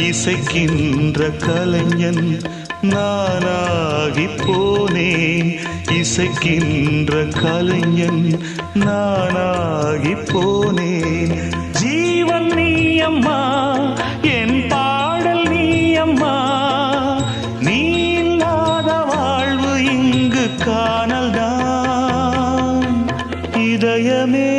இசைக்கின்ற கலைஞன் நானாகி போனேன். இசைக்கின்ற கலைஞன் நானாகி போனேன். ஜீவன் நீ அம்மா, என் பாடல் நீ அம்மா. நீ இல்லாத வாழ்வு இங்கு காணல்தான். இதயமே